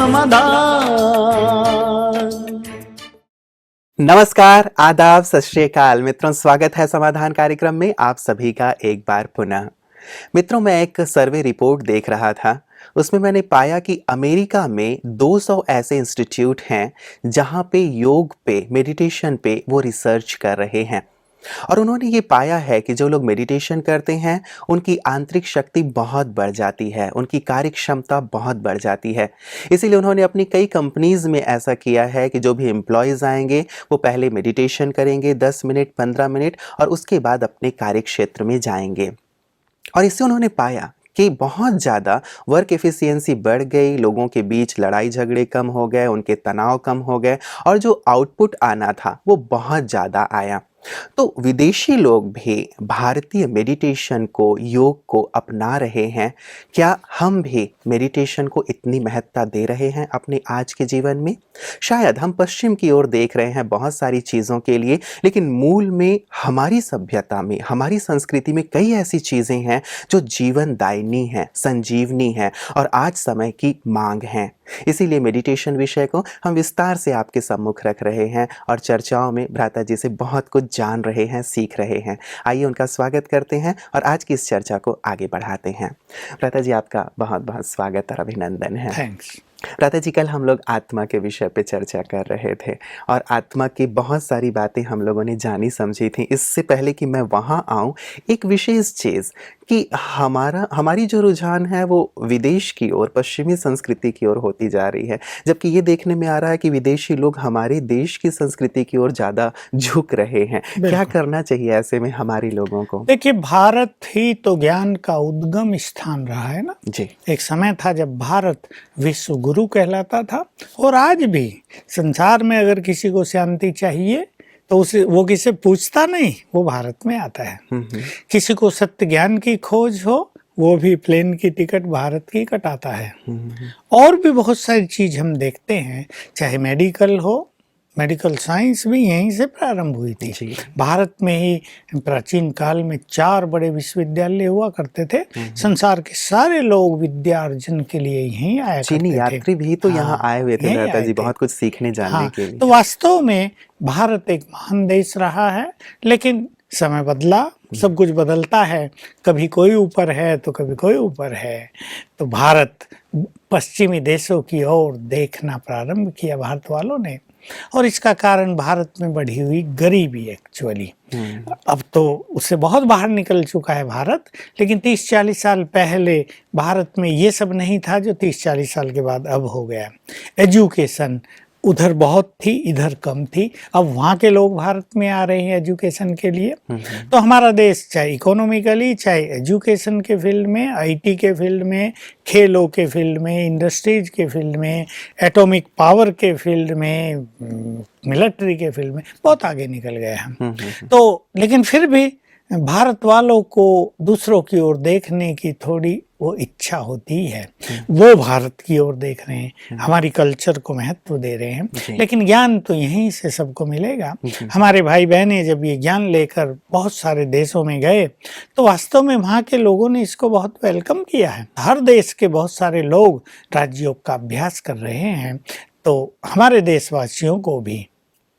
समाधान। नमस्कार, आदाब, सत श्री अकाल मित्रों, स्वागत है समाधान कार्यक्रम में आप सभी का एक बार पुनः। मित्रों, मैं एक सर्वे रिपोर्ट देख रहा था, उसमें मैंने पाया कि अमेरिका में 200 ऐसे इंस्टीट्यूट हैं जहां पे योग पे, मेडिटेशन पे वो रिसर्च कर रहे हैं और उन्होंने ये पाया है कि जो लोग मेडिटेशन करते हैं उनकी आंतरिक शक्ति बहुत बढ़ जाती है, उनकी कार्य क्षमता बहुत बढ़ जाती है। इसीलिए उन्होंने अपनी कई कंपनीज में ऐसा किया है कि जो भी एम्प्लॉयज़ आएंगे वो पहले मेडिटेशन करेंगे 10 मिनट 15 मिनट और उसके बाद अपने कार्य क्षेत्र में जाएंगे। और इससे उन्होंने पाया कि बहुत ज़्यादा वर्क एफिशिएंसी बढ़ गई, लोगों के बीच लड़ाई झगड़े कम हो गए, उनके तनाव कम हो गए और जो आउटपुट आना था वो बहुत ज़्यादा आया। तो विदेशी लोग भी भारतीय मेडिटेशन को, योग को अपना रहे हैं। क्या हम भी मेडिटेशन को इतनी महत्ता दे रहे हैं अपने आज के जीवन में? शायद हम पश्चिम की ओर देख रहे हैं बहुत सारी चीज़ों के लिए, लेकिन मूल में हमारी सभ्यता में, हमारी संस्कृति में कई ऐसी चीज़ें हैं जो जीवनदायिनी हैं, संजीवनी है और आज समय की मांग हैं। इसीलिए मेडिटेशन विषय को हम विस्तार से आपके सम्मुख रख रहे हैं और चर्चाओं में भ्राता जी से बहुत कुछ जान रहे हैं, सीख रहे हैं। आइए उनका स्वागत करते हैं और आज की इस चर्चा को आगे बढ़ाते हैं। भ्राता जी, आपका बहुत बहुत स्वागत और अभिनंदन है। थैंक्स। भ्राता जी, कल हम लोग आत्मा के विषय पे चर्चा कर रहे थे और आत्मा की बहुत सारी बातें हम लोगों ने जानी समझी थी। इससे पहले कि मैं वहाँ आऊँ, एक विशेष चीज़ कि हमारी जो रुझान है वो विदेश की ओर, पश्चिमी संस्कृति की ओर होती जा रही है, जबकि ये देखने में आ रहा है कि विदेशी लोग हमारे देश की संस्कृति की ओर ज़्यादा झुक रहे हैं। क्या करना चाहिए ऐसे में हमारे लोगों को? देखिए, भारत ही तो ज्ञान का उद्गम स्थान रहा है ना जी। एक समय था जब भारत विश्व गुरु कहलाता था और आज भी संसार में अगर किसी को शांति चाहिए तो वो किसे पूछता नहीं, वो भारत में आता है। किसी को सत्य ज्ञान की खोज हो, वो भी प्लेन की टिकट भारत की कटाता है। और भी बहुत सारी चीज हम देखते हैं, चाहे मेडिकल हो, मेडिकल साइंस भी यहीं से प्रारंभ हुई थी। भारत में ही प्राचीन काल में 4 बड़े विश्वविद्यालय हुआ करते थे। संसार के सारे लोग विद्या अर्जन के लिए यहीं आया करते थे। चीनी यात्री भी तो यहाँ आए हुए थे भ्राता जी, बहुत कुछ सीखने जानने के लिए। तो वास्तव में भारत एक महान देश रहा है, लेकिन समय बदला, सब कुछ बदलता है। कभी कोई ऊपर है तो कभी कोई ऊपर है। तो भारत पश्चिमी देशों की ओर देखना प्रारंभ किया भारत वालों ने, और इसका कारण भारत में बढ़ी हुई गरीबी एक्चुअली। अब तो उससे बहुत बाहर निकल चुका है भारत, लेकिन 30-40 साल पहले भारत में ये सब नहीं था जो 30-40 साल के बाद अब हो गया। एजुकेशन उधर बहुत थी, इधर कम थी। अब वहाँ के लोग भारत में आ रहे हैं एजुकेशन के लिए। तो हमारा देश चाहे इकोनॉमिकली, चाहे एजुकेशन के फील्ड में, आईटी के फील्ड में, खेलों के फील्ड में, इंडस्ट्रीज के फील्ड में, एटॉमिक पावर के फील्ड में, मिलिट्री के फील्ड में बहुत आगे निकल गए हम। तो लेकिन फिर भी भारत वालों को दूसरों की ओर देखने की थोड़ी वो इच्छा होती है। वो भारत की ओर देख रहे हैं, हमारी कल्चर को महत्व दे रहे हैं, लेकिन ज्ञान तो यहीं से सबको मिलेगा। हमारे भाई बहनें जब ये ज्ञान लेकर बहुत सारे देशों में गए तो वास्तव में वहाँ के लोगों ने इसको बहुत वेलकम किया है। हर देश के बहुत सारे लोग राजयोग का अभ्यास कर रहे हैं, तो हमारे देशवासियों को भी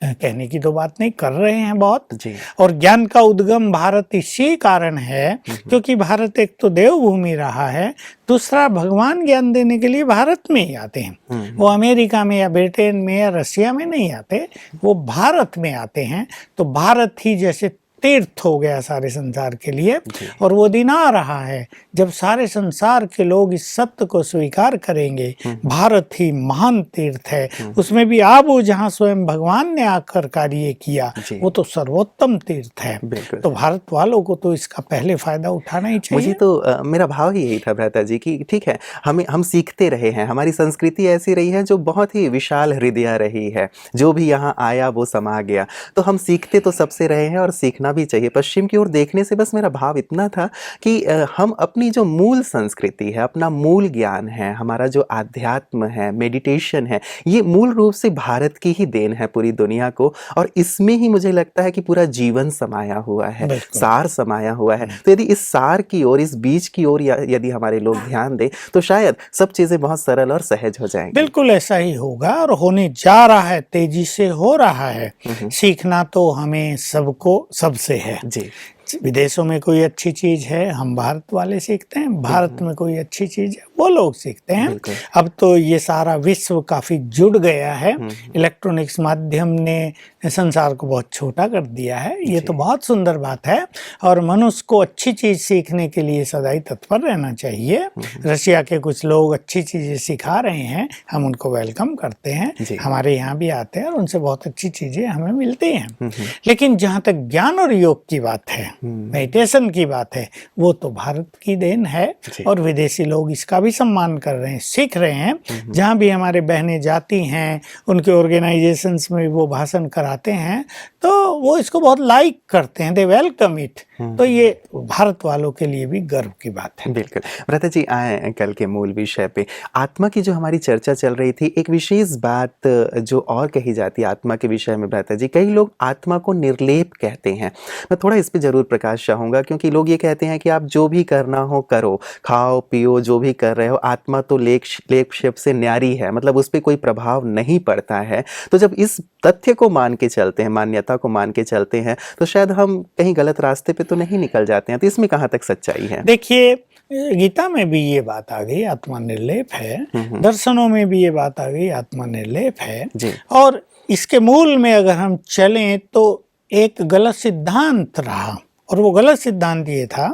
कहने की तो बात नहीं, कर रहे हैं बहुत जी। और ज्ञान का उद्गम भारत इसी कारण है क्योंकि भारत एक तो देवभूमि रहा है, दूसरा भगवान ज्ञान देने के लिए भारत में ही आते हैं। वो अमेरिका में या ब्रिटेन में या रशिया में नहीं आते, वो भारत में आते हैं। तो भारत ही जैसे तीर्थ हो गया सारे संसार के लिए, और वो दिन आ रहा है जब सारे संसार के लोग इस सत्य को स्वीकार करेंगे। भारत ही महान तीर्थ है, उसमें भी आबू जहाँ स्वयं भगवान ने आकर कार्य किया, वो तो सर्वोत्तम तीर्थ है। तो भारत वालों को तो इसका पहले फायदा उठाना ही चाहिए। मुझे तो मेरा भाव ही यही था भ्राता जी कि ठीक है, हम सीखते रहे हैं, हमारी संस्कृति ऐसी रही है जो बहुत ही विशाल हृदय रही है, जो भी यहाँ आया वो समा गया। तो हम सीखते तो सबसे रहे हैं और सीखना भी चाहिए। पश्चिम की ओर देखने से बस मेरा भाव इतना था कि हम अपनी जो मूल संस्कृति है, अपना मूल ज्ञान है, हमारा जो आध्यात्म है, मेडिटेशन है, ये मूल रूप से भारत की ही देन है पूरी दुनिया को, और इसमें ही मुझे लगता है कि पूरा जीवन समाया हुआ है, बिल्कुल। सार समाया हुआ है। तो यदि इस सार की ओर, इस बीज की ओर यदि हमारे लोग ध्यान दें तो शायद सब चीज़ें बहुत सरल और सहज हो जाएंगी। बिल्कुल ऐसा ही होगा और होने जा रहा है, तेजी से हो रहा है। सीखना तो हमें सबको सबसे है। जी। विदेशों में कोई अच्छी चीज है, हम भारत वाले सीखते हैं, भारत में कोई अच्छी चीज है, वो लोग सीखते हैं। बिल्कुल। अब तो ये सारा विश्व काफी जुड़ गया है। इलेक्ट्रॉनिक्स माध्यम ने संसार को बहुत छोटा कर दिया है। ये तो बहुत सुंदर बात है और मनुष्य को अच्छी चीज सीखने के लिए सदा ही तत्पर रहना चाहिए। रशिया के कुछ लोग अच्छी चीजें सिखा रहे हैं, हम उनको वेलकम करते हैं, हमारे यहाँ भी आते हैं और उनसे बहुत अच्छी चीजें हमें मिलती हैं। लेकिन जहाँ तक ज्ञान और योग की बात है, मेडिटेशन की बात है, वो तो भारत की देन है और विदेशी लोग इसका भी सम्मान कर रहे हैं, सीख रहे हैं। जहाँ भी हमारे बहनें जाती हैं, उनके ऑर्गेनाइजेशंस में वो भाषण कराते हैं तो वो इसको बहुत लाइक करते हैं, दे वेलकम इट। तो ये भारत वालों के लिए भी गर्व की बात है। बिल्कुल। भ्राता जी, आए कल के मूल विषय पे। आत्मा की जो हमारी चर्चा चल रही थी, एक विशेष बात जो और कही जाती है आत्मा के विषय में भ्राता जी, कई लोग आत्मा को निर्लेप कहते हैं। मैं थोड़ा इस पे जरूर प्रकाश चाहूँगा, क्योंकि लोग ये कहते हैं कि आप जो भी करना हो करो, खाओ पियो जो भी कर रहे हो, आत्मा तो लेप शेप से न्यारी है, मतलब उस पर कोई प्रभाव नहीं पड़ता है। तो जब इस तथ्य को मान के चलते हैं, मान्यता को मान के चलते हैं, तो शायद हम कहीं गलत रास्ते पे तो नहीं निकल जाते हैं। तो इसमें कहाँ तक सच्चाई है? देखिए, गीता में भी ये बात आ गई, आत्मा निर्लेप है। दर्शनों में भी ये बात आ गई, आत्मा निर्लेप है। और इसके मूल में अगर हम चलें तो एक गलत सिद्धांत रहा, और वो गलत सिद्धांत ये था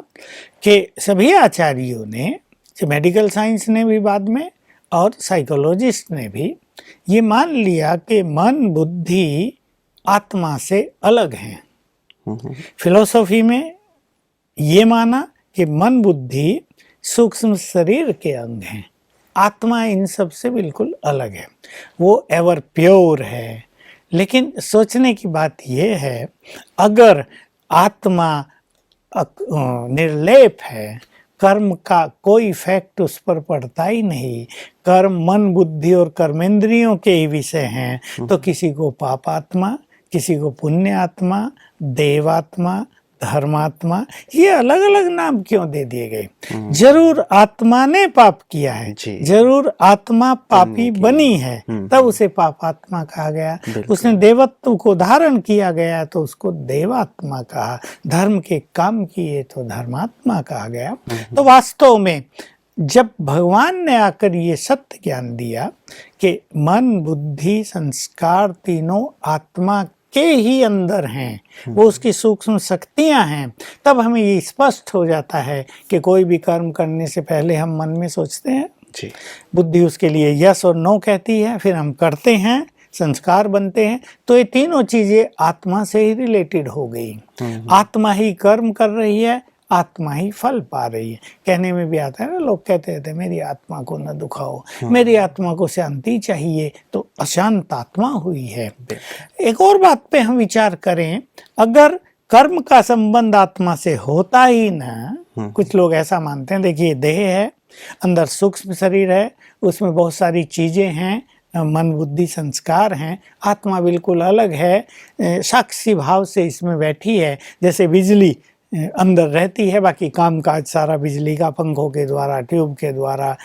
कि सभी आचार्यों ने, मेडिकल साइंस ने भी बाद में और साइकोलॉजिस्ट ने भी ये मान लिया कि मन बुद्धि आत्मा से अलग हैं। फिलोसॉफी में ये माना कि मन बुद्धि सूक्ष्म शरीर के अंग हैं, आत्मा इन सब से बिल्कुल अलग है, वो एवर प्योर है। लेकिन सोचने की बात यह है, अगर आत्मा निर्लेप है, कर्म का कोई इफेक्ट उस पर पड़ता ही नहीं, कर्म मन बुद्धि और कर्मेंद्रियों के ही विषय हैं, तो किसी को पापात्मा, किसी को पुण्य आत्मा, देवात्मा, धर्मात्मा, ये अलग अलग नाम क्यों दे दिए गए? जरूर आत्मा ने पाप किया है, जरूर आत्मा पापी बनी है, तब उसे पापात्मा कहा गया। उसने देवत्व को धारण किया गया तो उसको देवात्मा कहा, धर्म के काम किए तो धर्मात्मा कहा गया। तो वास्तव में जब भगवान ने आकर ये सत्य ज्ञान दिया कि मन बुद्धि संस्कार तीनों आत्मा के ही अंदर हैं, वो उसकी सूक्ष्म शक्तियां हैं, तब हमें ये स्पष्ट हो जाता है कि कोई भी कर्म करने से पहले हम मन में सोचते हैं, बुद्धि उसके लिए यस और नो कहती है, फिर हम करते हैं, संस्कार बनते हैं। तो ये तीनों चीजें आत्मा से ही रिलेटेड हो गई। आत्मा ही कर्म कर रही है, आत्मा ही फल पा रही है। कहने में भी आता है ना, लोग कहते थे मेरी आत्मा को न दुखाओ, मेरी आत्मा को शांति चाहिए, तो अशांत आत्मा हुई है। एक और बात पे हम विचार करें, अगर कर्म का संबंध आत्मा से होता ही ना, कुछ लोग ऐसा मानते हैं, देखिए देह है, अंदर सूक्ष्म शरीर है, उसमें बहुत सारी चीजें हैं, मन बुद्धि संस्कार हैं, आत्मा बिल्कुल अलग है, साक्षी भाव से इसमें बैठी है। जैसे बिजली अंदर रहती है, बाकी काम काज सारा बिजली का, पंखों के द्वारा, ट्यूब के द्वारा,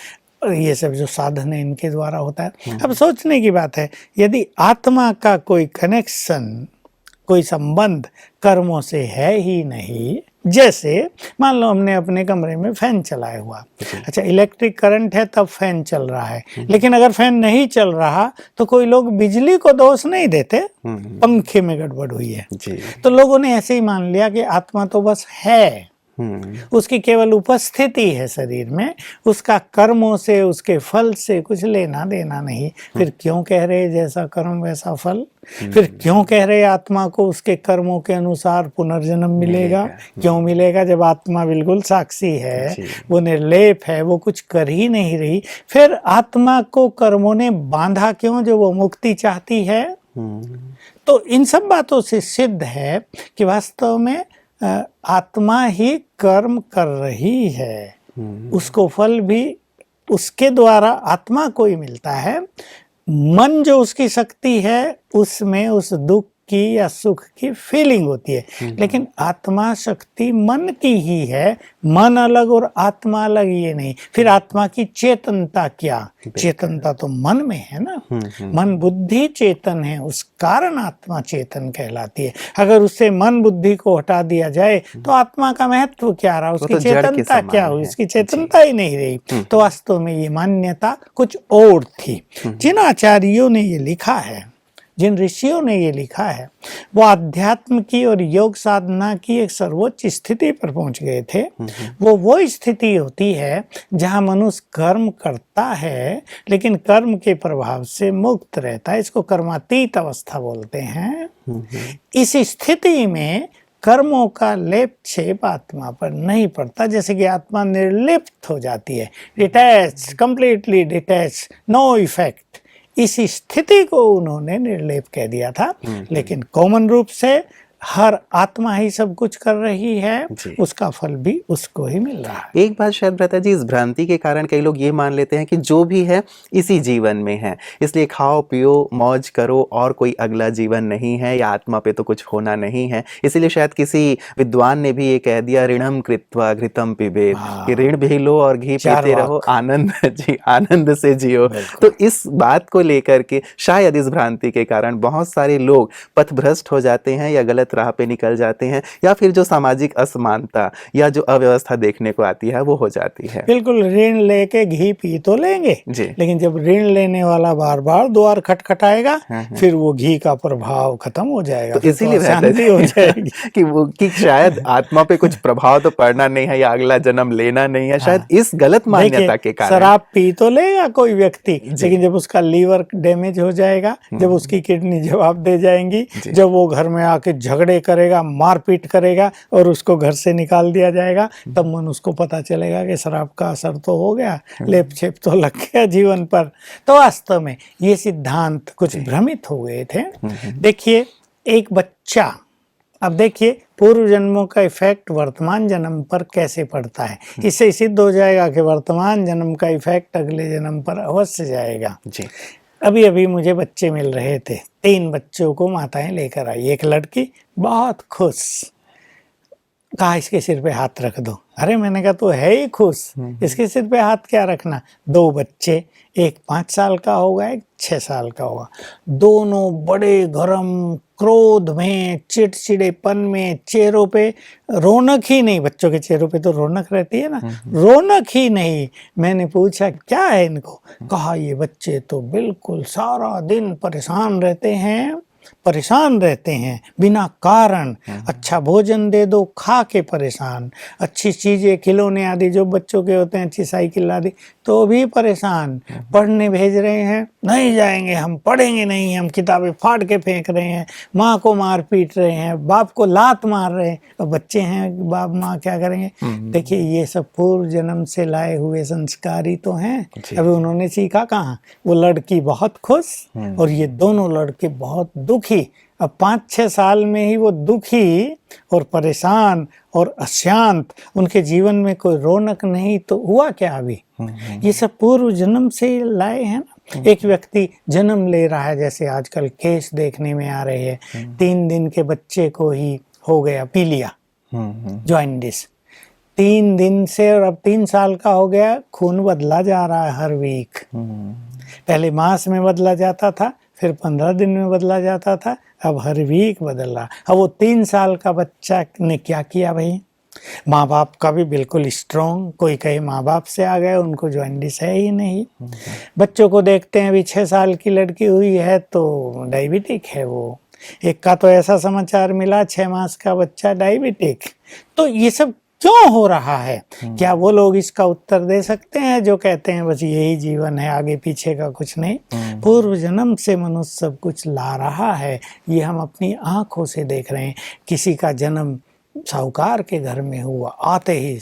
ये सब जो साधन है इनके द्वारा होता है। अब सोचने की बात है, यदि आत्मा का कोई कनेक्शन, कोई संबंध कर्मों से है ही नहीं, जैसे मान लो हमने अपने कमरे में फैन चलाया हुआ, अच्छा इलेक्ट्रिक करंट है तब फैन चल रहा है, लेकिन अगर फैन नहीं चल रहा तो कोई लोग बिजली को दोष नहीं देते, पंखे में गड़बड़ हुई है। तो लोगों ने ऐसे ही मान लिया कि आत्मा तो बस है, उसकी केवल उपस्थिति है शरीर में, उसका कर्मों से, उसके फल से कुछ लेना देना नहीं। फिर क्यों कह रहे जैसा कर्म वैसा फल? फिर क्यों कह रहे आत्मा को उसके कर्मों के अनुसार पुनर्जन्म मिलेगा? क्यों मिलेगा जब आत्मा बिल्कुल साक्षी है, वो निर्लेप है, वो कुछ कर ही नहीं रही। फिर आत्मा को कर्मों ने बांधा क्यों जो वो मुक्ति चाहती है? तो इन सब बातों से सिद्ध है कि वास्तव में आत्मा ही कर्म कर रही है, उसको फल भी उसके द्वारा आत्मा को ही मिलता है। मन जो उसकी शक्ति है उसमें उस दुख की या सुख की फीलिंग होती है, लेकिन आत्मा शक्ति मन की ही है। मन अलग और आत्मा अलग ये नहीं। फिर आत्मा की चेतनता क्या? चेतनता तो मन में है ना। मन बुद्धि चेतन है, उस कारण आत्मा चेतन कहलाती है। अगर उससे मन बुद्धि को हटा दिया जाए तो आत्मा का महत्व क्या रहा, उसकी चेतनता क्या हुई? उसकी चेतनता ही नहीं रही। तो वास्तव में ये मान्यता कुछ और थी। जिन आचार्यों ने ये लिखा है, जिन ऋषियों ने ये लिखा है, वो अध्यात्म की और योग साधना की एक सर्वोच्च स्थिति पर पहुंच गए थे। वो स्थिति होती है जहां मनुष्य कर्म करता है लेकिन कर्म के प्रभाव से मुक्त रहता है। इसको कर्मातीत अवस्था बोलते हैं। इस स्थिति में कर्मों का लेप छेप आत्मा पर नहीं पड़ता, जैसे कि आत्मा निर्लिप्त हो जाती है, detach, completely detach, no effect. इस स्थिति को उन्होंने निर्लेप कह दिया था। लेकिन कॉमन रूप से हर आत्मा ही सब कुछ कर रही है, उसका फल भी उसको ही मिल रहा है। एक बात शायद भ्राता जी, इस भ्रांति के कारण कई लोग ये मान लेते हैं कि जो भी है इसी जीवन में है, इसलिए खाओ पियो मौज करो और कोई अगला जीवन नहीं है, या आत्मा पे तो कुछ होना नहीं है। इसीलिए शायद किसी विद्वान ने भी ये कह दिया, ऋणम कृत्वा घृतम पिबेत, कि ऋण भी लो और घी पीते रहो, आनंद से जियो। तो इस बात को लेकर के शायद इस भ्रांति के कारण बहुत सारे लोग पथभ्रष्ट हो जाते हैं या गलत राह पे निकल जाते हैं, या फिर जो सामाजिक असमानता या जो अव्यवस्था देखने को आती है वो हो जाती है। बिल्कुल, ऋण लेके घी पी तो लेंगे, लेकिन जब ऋण लेने वाला बार बार द्वार खटखटाएगा फिर वो घी का प्रभाव खत्म हो जाएगा। तो इसीलिए शांति हो जाएगी कि शायद आत्मा पे कुछ प्रभाव तो पड़ना नहीं है या अगला जन्म लेना नहीं है, शायद इस गलत मान्यता के कारण। शराब पी तो लेगा कोई व्यक्ति, लेकिन जब उसका लीवर डैमेज हो जाएगा, जब उसकी किडनी जवाब दे जाएंगी, जब वो घर में आके झगड़े करेगा, मारपीट करेगा और उसको घर से निकाल दिया जाएगा, तब मन उसको पता चलेगा कि शराब का असर तो हो गया, लेप छेप तो लग गया जीवन पर। तो वास्तव में ये सिद्धांत कुछ भ्रमित हो गए थे। देखिए, एक बच्चा, अब देखिए पूर्व जन्मों का इफेक्ट वर्तमान जन्म पर कैसे पड़ता है। इससे सिद्ध हो जाएगा कि वर्तमान जन्म का इफेक्ट अगले जन्म पर अवश्य जाएगा। अभी अभी मुझे बच्चे मिल रहे थे, 3 बच्चों को माताएं लेकर आई। एक लड़की बहुत खुश, कहा इसके सिर पे हाथ रख दो। अरे मैंने कहा तो है ही खुश, इसके सिर पे हाथ क्या रखना। 2 बच्चे, एक 5 साल का होगा, एक 6 साल का होगा। दोनों बड़े गरम, क्रोध में, चिड़चिड़ेपन में, चेहरों पे रौनक ही नहीं। बच्चों के चेहरों पे तो रौनक रहती है ना, रौनक ही नहीं। मैंने पूछा क्या है इनको, कहा ये बच्चे तो बिल्कुल सारा दिन परेशान रहते हैं बिना कारण। अच्छा भोजन दे दो, खा के परेशान, अच्छी चीजें, खिलौने आदि जो बच्चों के होते हैं, अच्छी साइकिल आदि, तो भी परेशान। पढ़ने भेज रहे हैं, नहीं जाएंगे, हम पढ़ेंगे नहीं, हम किताबें फाड़ के फेंक रहे हैं, माँ को मार पीट रहे हैं, बाप को लात मार रहे हैं। तो बच्चे हैं, बाप माँ क्या करेंगे। देखिए ये सब पूर्व जन्म से लाए हुए संस्कार ही तो हैं। अभी उन्होंने सीखा कहाँ। वो लड़की बहुत खुश और ये दोनों लड़के बहुत दुखी। अब 5-6 साल में ही वो दुखी और परेशान और अशांत, उनके जीवन में कोई रौनक नहीं। तो हुआ क्या अभी, ये सब पूर्व जन्म से लाए हैं ना। एक व्यक्ति जन्म ले रहा है, जैसे आजकल केस देखने में आ रहे हैं, 3 दिन के बच्चे को ही हो गया पीलिया, जॉइंडिस, 3 दिन से, और अब 3 साल का हो गया। खून बदला जा रहा है हर वीक। पहले मास में बदला जाता था, फिर 15 दिन में बदला जाता था, अब हर वीक बदल रहा। अब वो 3 साल का बच्चा ने क्या किया भाई, माँ बाप का भी बिल्कुल स्ट्रॉन्ग, कोई कहे माँ बाप से आ गए, उनको जॉइंडिस है ही नहीं। बच्चों को देखते हैं, अभी 6 साल की लड़की हुई है तो डायबिटिक है वो। एक का तो ऐसा समाचार मिला, 6 मास का बच्चा डायबिटिक। तो ये सब क्यों हो रहा है, क्या वो लोग इसका उत्तर दे सकते हैं जो कहते हैं बस यही जीवन है, आगे पीछे का कुछ नहीं। पूर्व जन्म से मनुष्य सब कुछ ला रहा है, ये हम अपनी आंखों से देख रहे हैं। किसी का जन्म साहूकार के घर में हुआ, आते ही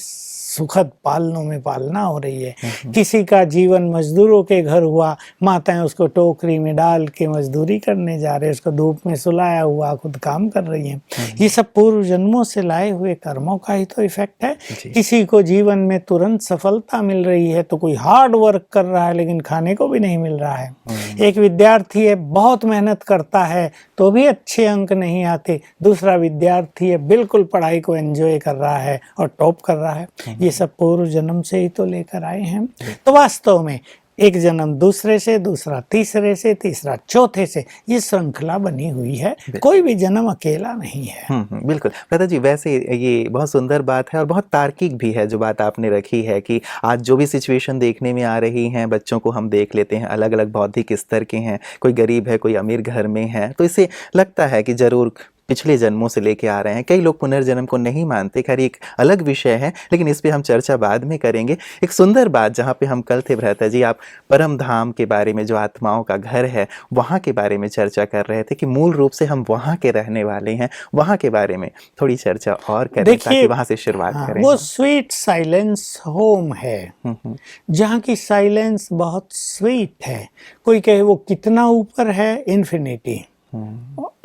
सुखद पालनों में पालना हो रही है। किसी का जीवन मजदूरों के घर हुआ, माताएं उसको टोकरी में डाल के मजदूरी करने जा रहे हैं, उसको धूप में सुलाया हुआ खुद काम कर रही हैं। ये सब पूर्व जन्मों से लाए हुए कर्मों का ही तो इफेक्ट है। किसी को जीवन में तुरंत सफलता मिल रही है तो कोई हार्ड वर्क कर रहा है लेकिन खाने को भी नहीं मिल रहा है। एक विद्यार्थी है, बहुत मेहनत करता है तो भी अच्छे अंक नहीं आते। दूसरा विद्यार्थी है, बिल्कुल पढ़ाई को एंजॉय कर रहा है और टॉप कर रहा है। ये सब पूर्व जन्म से ही तो लेकर आए हैं। तो वास्तव में एक जन्म दूसरे से, दूसरा तीसरे से, तीसरा चौथे से, ये श्रृंखला बनी हुई है। कोई भी जन्म अकेला नहीं है। बिल्कुल प्रथा जी, वैसे ये बहुत सुंदर बात है और बहुत तार्किक भी है जो बात आपने रखी है कि आज जो भी सिचुएशन देखने में आ रही हैं, बच्चों को हम देख लेते हैं, अलग अलग बौद्धिक स्तर के हैं, कोई गरीब है, कोई अमीर घर में है, तो इससे लगता है कि जरूर पिछले जन्मों से लेके आ रहे हैं। कई लोग पुनर्जन्म को नहीं मानते, खैर एक अलग विषय है, लेकिन इस पे हम चर्चा बाद में करेंगे। एक सुंदर बात जहाँ पे हम कल थे भ्राता जी, आप परम धाम के बारे में, जो आत्माओं का घर है, वहाँ के बारे में चर्चा कर रहे थे कि मूल रूप से हम वहाँ के रहने वाले हैं। वहाँ के बारे में थोड़ी चर्चा और करें ताकि वहाँ से शुरुआत करें। वो स्वीट साइलेंस होम है जहाँ की साइलेंस बहुत स्वीट है। कोई कहे वो कितना ऊपर है, इन्फिनिटी,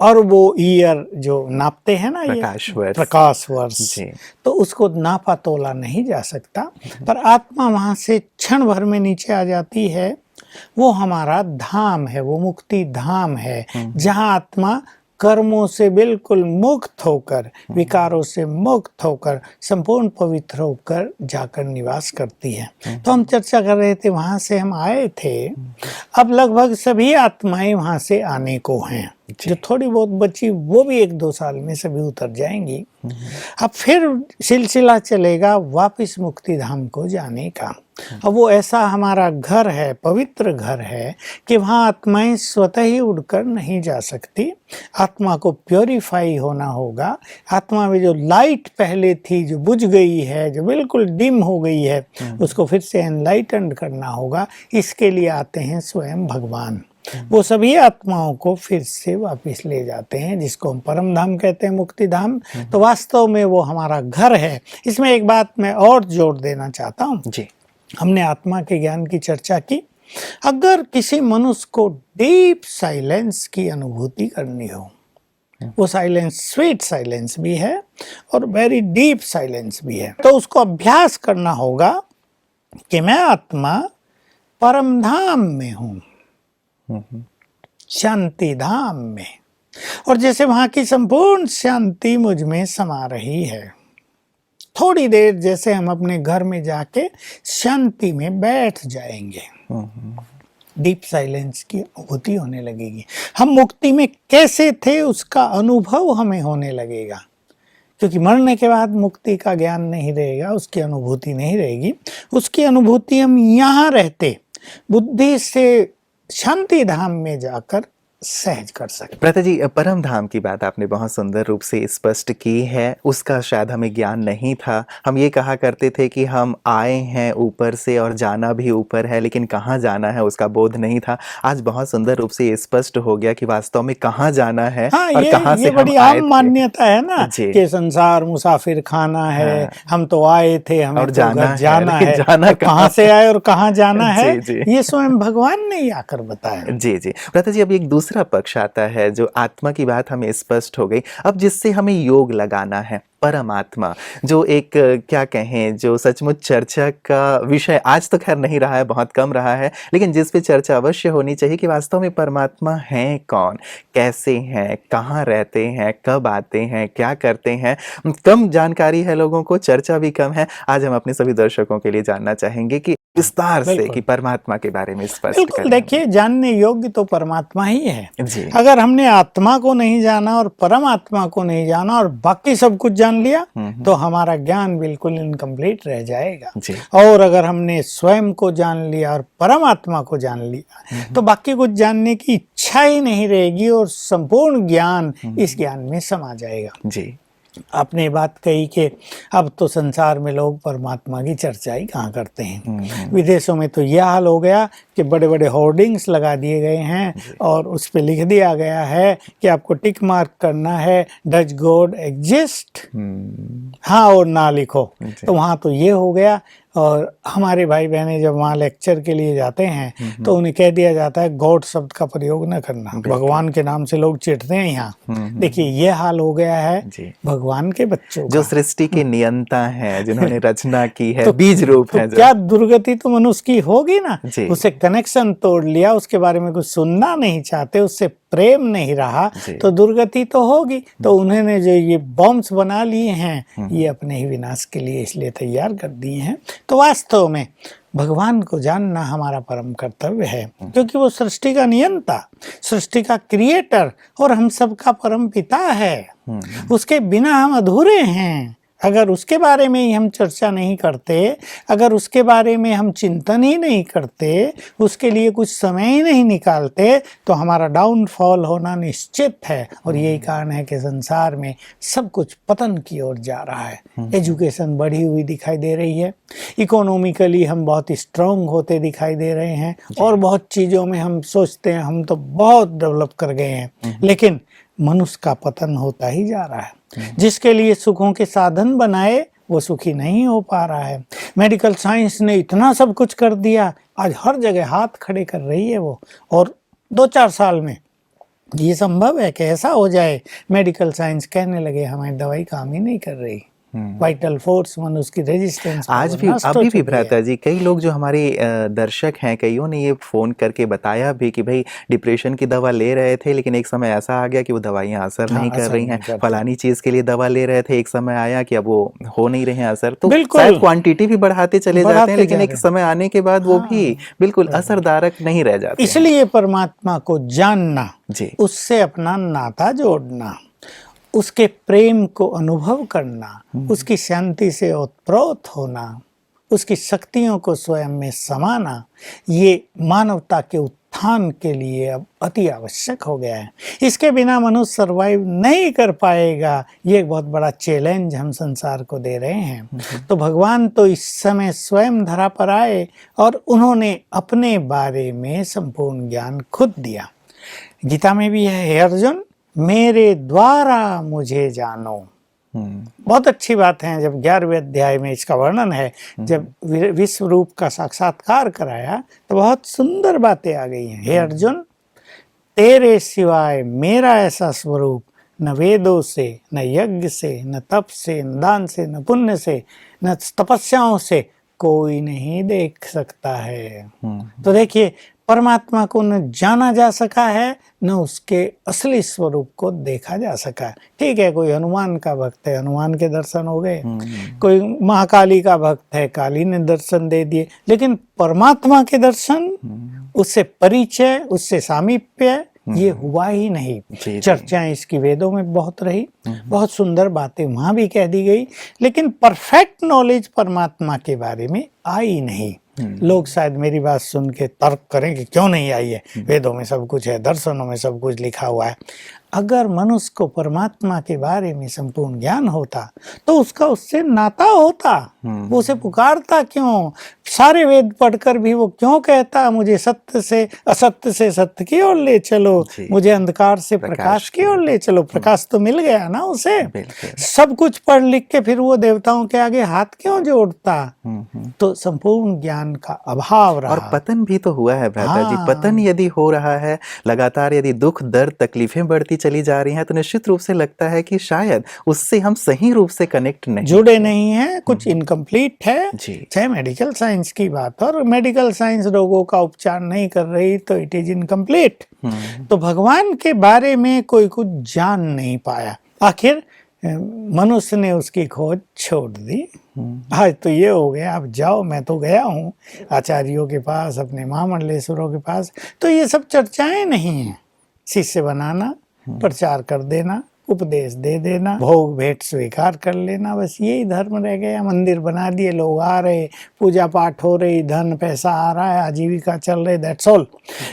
और वो ईयर जो नापते हैं ना, ये प्रकाश वर्ष, तो उसको नापा तोला नहीं जा सकता। पर आत्मा वहां से क्षण भर में नीचे आ जाती है। वो हमारा धाम है, वो मुक्ति धाम है, जहां आत्मा कर्मों से बिल्कुल मुक्त होकर, विकारों से मुक्त होकर, संपूर्ण पवित्र होकर जाकर निवास करती है। तो हम चर्चा कर रहे थे, वहां से हम आए थे, अब लगभग सभी आत्माएं वहां से आने को हैं। जो थोड़ी बहुत बची वो भी 1-2 साल में सभी उतर जाएंगी। अब फिर सिलसिला चलेगा वापिस मुक्ति धाम को जाने का। अब वो ऐसा हमारा घर है, पवित्र घर है, कि वहाँ आत्माएं स्वतः ही उड़कर नहीं जा सकती। आत्मा को प्योरीफाई होना होगा। आत्मा में जो लाइट पहले थी, जो बुझ गई है, जो बिल्कुल डिम हो गई है, उसको फिर से एनलाइटेंड करना होगा। इसके लिए आते हैं स्वयं भगवान। वो सभी आत्माओं को फिर से वापस ले जाते हैं, जिसको हम परम धाम कहते हैं, मुक्ति धाम। तो वास्तव में वो हमारा घर है। इसमें एक बात मैं और जोड़ देना चाहता हूँ जी। हमने आत्मा के ज्ञान की चर्चा की। अगर किसी मनुष्य को डीप साइलेंस की अनुभूति करनी हो, वो साइलेंस स्वीट साइलेंस भी है और वेरी डीप साइलेंस भी है, तो उसको अभ्यास करना होगा कि मैं आत्मा परम धाम में हूँ, शांति धाम में, और जैसे वहां की संपूर्ण शांति मुझ में समा रही है। थोड़ी देर जैसे हम अपने घर में जाके शांति में बैठ जाएंगे, डीप साइलेंस की अनुभूति होने लगेगी। हम मुक्ति में कैसे थे उसका अनुभव हमें होने लगेगा, क्योंकि मरने के बाद मुक्ति का ज्ञान नहीं रहेगा, उसकी अनुभूति नहीं रहेगी। उसकी अनुभूति हम यहाँ रहते बुद्धि से शांति धाम में जाकर सहज कर सकते। भ्राता जी, परम धाम की बात आपने बहुत सुंदर रूप से स्पष्ट की है। उसका शायद हमें ज्ञान नहीं था। हम ये कहा करते थे कि हम आए हैं ऊपर से और जाना भी ऊपर है, लेकिन कहाँ जाना है उसका बोध नहीं था। आज बहुत सुंदर रूप से स्पष्ट हो गया कि वास्तव में कहाँ जाना है। हाँ, और कहाँ से बड़ी आम मान्यता है ना कि संसार मुसाफिर खाना है। हाँ, हम तो आए थे, हमें और तो जाना है, जाना कहाँ से आए और कहाँ जाना है, ये स्वयं भगवान ने आकर बताया। जी जी भ्राता जी, अब एक दूसरा पक्ष आता है, जो आत्मा की बात हमें स्पष्ट हो गई। अब जिससे हमें योग लगाना है, परमात्मा, जो एक क्या कहें, जो सचमुच चर्चा का विषय आज तो खैर नहीं रहा है, बहुत कम रहा है, लेकिन जिस पे चर्चा अवश्य होनी चाहिए कि वास्तव में परमात्मा है कौन, कैसे हैं, कहाँ रहते हैं, कब आते हैं, क्या करते हैं। कम जानकारी है लोगों को, चर्चा भी कम है। आज हम अपने सभी दर्शकों के लिए जानना चाहेंगे कि विस्तार से कि परमात्मा के बारे में स्पष्ट करें। देखिए, जानने योग्य तो परमात्मा ही है जी। अगर हमने आत्मा को नहीं जाना और परमात्मा को नहीं जाना और बाकी सब कुछ जान लिया तो हमारा ज्ञान बिल्कुल इनकम्प्लीट रह जाएगा जी। और अगर हमने स्वयं को जान लिया और परमात्मा को जान लिया तो बाकी कुछ जानने की इच्छा ही नहीं रहेगी और संपूर्ण ज्ञान इस ज्ञान में समा जाएगा जी। आपने बात कही कि अब तो संसार में लोग परमात्मा की चर्चा ही कहाँ करते हैं। विदेशों में तो यह हाल हो गया कि बड़े बड़े होर्डिंग्स लगा दिए गए हैं और उस पे लिख दिया गया है कि आपको टिक मार्क करना है, डज गॉड एग्जिस्ट, हाँ और ना लिखो। तो वहाँ तो ये हो गया। और हमारे भाई बहनें जब वहाँ लेक्चर के लिए जाते हैं तो उन्हें कह दिया जाता है गॉड शब्द का प्रयोग न करना, भगवान के नाम से लोग चिढ़ते हैं यहाँ। देखिए ये हाल हो गया है भगवान के बच्चों जो का। सृष्टि के नियंता हैं, जिन्होंने रचना की है, तो बीज रूप तो है जो। क्या दुर्गति तो मनुष्य की होगी ना। जी। उसे कनेक्शन तोड़ लिया, उसके बारे में कुछ सुनना नहीं चाहते, उससे प्रेम नहीं रहा, तो दुर्गति तो होगी। तो उन्होंने जो ये बॉम्ब्स बना लिए हैं ये अपने ही विनाश के लिए इसलिए तैयार कर दिए हैं। तो वास्तव में भगवान को जानना हमारा परम कर्तव्य है, क्योंकि वो सृष्टि का नियंता, सृष्टि का क्रिएटर और हम सबका परम पिता है। उसके बिना हम अधूरे हैं। अगर उसके बारे में ही हम चर्चा नहीं करते, अगर उसके बारे में हम चिंतन ही नहीं करते, उसके लिए कुछ समय ही नहीं निकालते, तो हमारा डाउनफॉल होना निश्चित है। और यही कारण है कि संसार में सब कुछ पतन की ओर जा रहा है। एजुकेशन बढ़ी हुई दिखाई दे रही है, इकोनॉमिकली हम बहुत स्ट्रांग होते दिखाई दे रहे हैं, और बहुत चीज़ों में हम सोचते हैं हम तो बहुत डेवलप कर गए हैं, लेकिन मनुष्य का पतन होता ही जा रहा है। जिसके लिए सुखों के साधन बनाए वो सुखी नहीं हो पा रहा है। मेडिकल साइंस ने इतना सब कुछ कर दिया, आज हर जगह हाथ खड़े कर रही है वो। और 2-4 साल में ये संभव है कि ऐसा हो जाए मेडिकल साइंस कहने लगे हमारी दवाई काम ही नहीं कर रही, वाइटल फोर्स मनुष्य की रेजिस्टेंस आज भी अभी भी भ्राता जी कई लोग जो हमारे दर्शक हैं, कईयों ने ये फोन करके बताया भी कि भाई डिप्रेशन की दवा ले रहे थे, लेकिन एक समय ऐसा आ गया कि वो दवाइयाँ असर नहीं कर रही हैं। फलानी चीज के लिए दवा ले रहे थे, एक समय आया कि अब वो हो नहीं रहे हैं असर। तो शायद क्वांटिटी भी बढ़ाते चले जाते हैं, लेकिन एक समय आने के बाद वो भी बिल्कुल असरदारक नहीं रह जाते। इसलिए परमात्मा को जानना, उससे अपना नाता जोड़ना, उसके प्रेम को अनुभव करना, उसकी शांति से ओतप्रोत होना, उसकी शक्तियों को स्वयं में समाना, ये मानवता के उत्थान के लिए अब अति आवश्यक हो गया है। इसके बिना मनुष्य सरवाइव नहीं कर पाएगा। ये एक बहुत बड़ा चैलेंज हम संसार को दे रहे हैं। तो भगवान तो इस समय स्वयं धरा पर आए और उन्होंने अपने बारे में संपूर्ण ज्ञान खुद दिया। गीता में भी है, हे अर्जुन मेरे द्वारा मुझे जानो। बहुत अच्छी बात है। जब 11वें अध्याय में इसका वर्णन है, जब विश्व रूप का साक्षात्कार कराया तो बहुत सुंदर बातें आ गई हैं। हे अर्जुन तेरे सिवाय मेरा ऐसा स्वरूप न वेदों से, न यज्ञ से, न तप से, न दान से, न पुण्य से, न तपस्याओं से कोई नहीं देख सकता है। तो देखिए परमात्मा को न जाना जा सका है, न उसके असली स्वरूप को देखा जा सका। ठीक है, कोई हनुमान का भक्त है, हनुमान के दर्शन हो गए, कोई महाकाली का भक्त है, काली ने दर्शन दे दिए, लेकिन परमात्मा के दर्शन, उससे परिचय, उससे सामीप्य ये हुआ ही नहीं। चर्चाएं इसकी वेदों में बहुत रही, बहुत सुंदर बातें वहां भी कह दी गई, लेकिन परफेक्ट नॉलेज परमात्मा के बारे में आई नहीं। लोग शायद मेरी बात सुन के तर्क करें कि क्यों नहीं आई है, वेदों में सब कुछ है, दर्शनों में सब कुछ लिखा हुआ है। अगर मनुष्य को परमात्मा के बारे में संपूर्ण ज्ञान होता तो उसका उससे नाता होता, वो उसे पुकारता क्यों? सारे वेद पढ़कर भी वो क्यों कहता मुझे सत्य से असत्य से सत्य की ओर ले चलो, मुझे अंधकार से प्रकाश की ओर ले चलो। प्रकाश तो मिल गया ना उसे। सब कुछ पढ़ लिख के फिर वो देवताओं के आगे हाथ क्यों जोड़ता? तो संपूर्ण ज्ञान का अभाव रहा। और पतन भी तो हुआ है भ्राता जी। पतन यदि हो रहा है लगातार, यदि दुख दर्द तकलीफें बढ़ती चली जा रही हैं, तो निश्चित रूप से लगता है कि शायद उससे हम सही रूप से कनेक्ट नहीं, जुड़े नहीं हैं, कुछ इनकम्प्लीट है। चाहे मेडिकल साइंस की बात, और मेडिकल साइंस रोगों का उपचार नहीं कर रही तो इट इज इनकम्प्लीट। तो भगवान के बारे में कोई कुछ जान नहीं पाया। आखिर मनुष्य ने उसकी खोज छोड़ दी। आज तो ये हो गया, अब जाओ, मैं तो गया हूँ आचार्यों के पास, अपने महामंडलेश्वरों के पास, तो ये सब चर्चाएं नहीं हैं। शिष्य बनाना, प्रचार कर देना, उपदेश दे देना, भोग भेंट स्वीकार कर लेना, बस यही धर्म रह गया। मंदिर बना दिए, लोग आ रहे, पूजा पाठ हो रही, धन पैसा आ रहा है, आजीविका चल रही, दैट्स ऑल।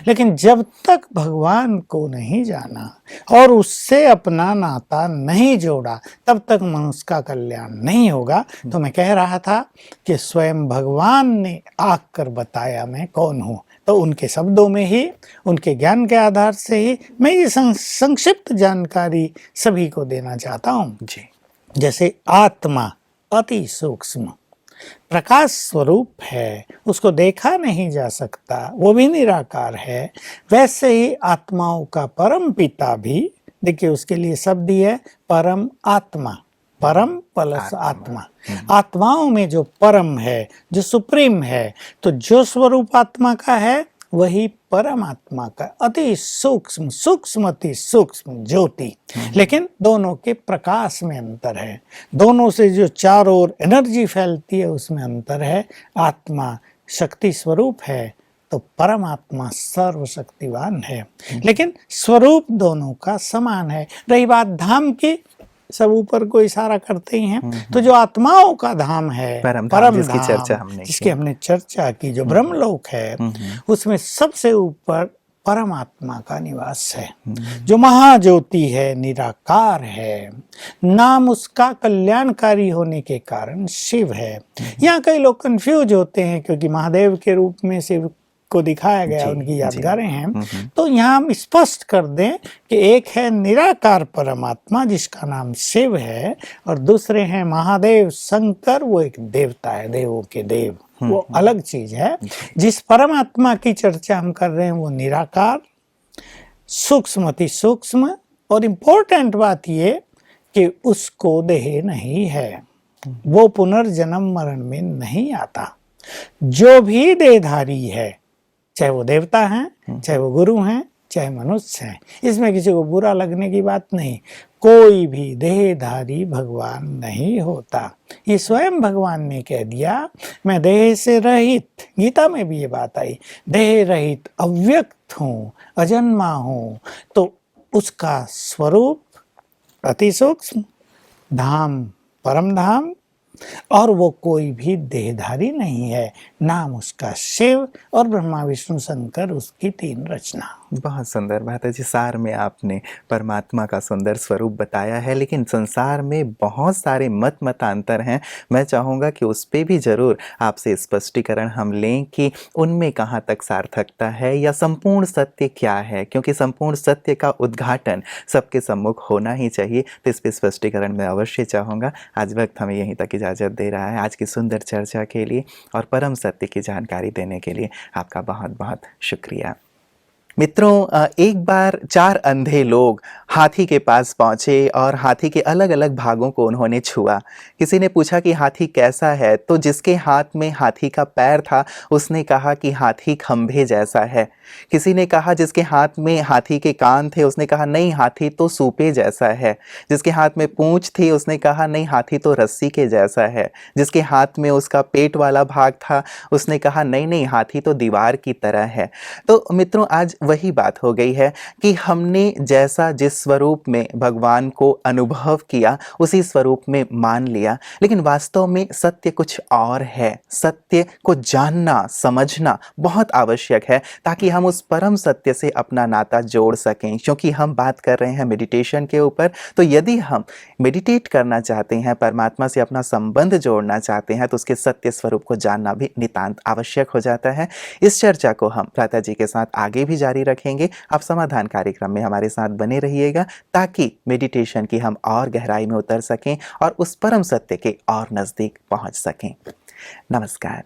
लेकिन जब तक भगवान को नहीं जाना और उससे अपना नाता नहीं जोड़ा, तब तक मनुष्य का कल्याण नहीं होगा। तो मैं कह रहा था कि स्वयं भगवान ने आकर बताया मैं कौन हूँ। तो उनके शब्दों में ही, उनके ज्ञान के आधार से ही मैं ये संक्षिप्त जानकारी सभी को देना चाहता हूँ। जी। जैसे आत्मा अति सूक्ष्म प्रकाश स्वरूप है, उसको देखा नहीं जा सकता, वो भी निराकार है। वैसे ही आत्माओं का परम पिता भी, देखिए उसके लिए शब्द ही है परम आत्मा, परम प्लस आत्मा। आत्माओं में जो परम है, जो सुप्रीम है, तो जो स्वरूप आत्मा का है वही परमात्मा का अति सूक्ष्म, सूक्ष्म अति सूक्ष्म ज्योति। लेकिन दोनों के प्रकाश में अंतर है, दोनों से जो चारों ओर एनर्जी फैलती है उसमें अंतर है। आत्मा शक्ति स्वरूप है तो परमात्मा सर्वशक्तिवान है, लेकिन स्वरूप दोनों का समान है। रही बात धाम की, सब ऊपर को इशारा करते ही हैं, तो जो आत्माओं का धाम है, परम धाम जिसकी हमने चर्चा की, जो ब्रह्मलोक है, उसमें सबसे ऊपर परमात्मा का निवास है, जो महाज्योति है, निराकार है। नाम उसका कल्याणकारी होने के कारण शिव है। यहाँ कई लोग कंफ्यूज होते हैं क्योंकि महादेव के रूप में शिव को दिखाया गया, उनकी यादगारें हैं। तो यहाँ हम स्पष्ट कर दें कि एक है निराकार परमात्मा जिसका नाम शिव है, और दूसरे हैं महादेव शंकर, वो एक देवता है, देवों के देव, वो अलग चीज है। जिस परमात्मा की चर्चा हम कर रहे हैं वो निराकार, सूक्ष्म अति सूक्ष्म, और इम्पोर्टेंट बात ये कि उसको देह नहीं है, वो पुनर्जन्म मरण में नहीं आता। जो भी देहधारी है, चाहे वो देवता हैं, चाहे वो गुरु हैं, चाहे मनुष्य हैं, इसमें किसी को बुरा लगने की बात नहीं। कोई भी देहधारी भगवान नहीं होता, ये स्वयं भगवान ने कह दिया। मैं देह से रहित, गीता में भी ये बात आई, देह रहित अव्यक्त हूँ, अजन्मा हूँ। तो उसका स्वरूप अति सूक्ष्म, धाम परम धाम, और वो कोई भी देहधारी नहीं है। नाम उसका शिव, और ब्रह्मा विष्णु शंकर उसकी 3 रचना। बहुत सुंदर बात है जी। सार में आपने परमात्मा का सुंदर स्वरूप बताया है, लेकिन संसार में बहुत सारे मतांतर हैं। मैं चाहूँगा कि उस पे भी ज़रूर आपसे स्पष्टीकरण हम लें कि उनमें कहाँ तक सार्थकता है या संपूर्ण सत्य क्या है, क्योंकि संपूर्ण सत्य का उद्घाटन सबके सम्मुख होना ही चाहिए। तो इस पर स्पष्टीकरण मैं अवश्य चाहूँगा। आज वक्त हमें यहीं तक इजाज़त दे रहा है। आज की सुंदर चर्चा के लिए और परम सत्य की जानकारी देने के लिए आपका बहुत बहुत शुक्रिया। मित्रों, एक बार 4 अंधे लोग हाथी के पास पहुंचे और हाथी के अलग अलग भागों को उन्होंने छुआ। किसी ने पूछा कि हाथी कैसा है, तो जिसके हाथ में हाथी का पैर था उसने कहा कि हाथी खंभे जैसा है। किसी ने कहा जिसके हाथ में हाथी के कान थे उसने कहा नहीं, हाथी तो सूपे जैसा है। जिसके हाथ में पूंछ थी उसने कहा नहीं, हाथी तो रस्सी के जैसा है। जिसके हाथ में उसका पेट वाला भाग था उसने कहा नहीं नहीं, हाथी तो दीवार की तरह है। तो मित्रों, आज वही बात हो गई है कि हमने जैसा जिस स्वरूप में भगवान को अनुभव किया उसी स्वरूप में मान लिया, लेकिन वास्तव में सत्य कुछ और है। सत्य को जानना समझना बहुत आवश्यक है ताकि हम उस परम सत्य से अपना नाता जोड़ सकें। क्योंकि हम बात कर रहे हैं मेडिटेशन के ऊपर, तो यदि हम मेडिटेट करना चाहते हैं, परमात्मा से अपना संबंध जोड़ना चाहते हैं, तो उसके सत्य स्वरूप को जानना भी नितांत आवश्यक हो जाता है। इस चर्चा को हम प्राता जी के साथ आगे भी जारी रखेंगे। आप समाधान कार्यक्रम में हमारे साथ बने रहिएगा ताकि मेडिटेशन की हम और गहराई में उतर सकें और उस परम सत्य के और नज़दीक पहुंच सकें। नमस्कार।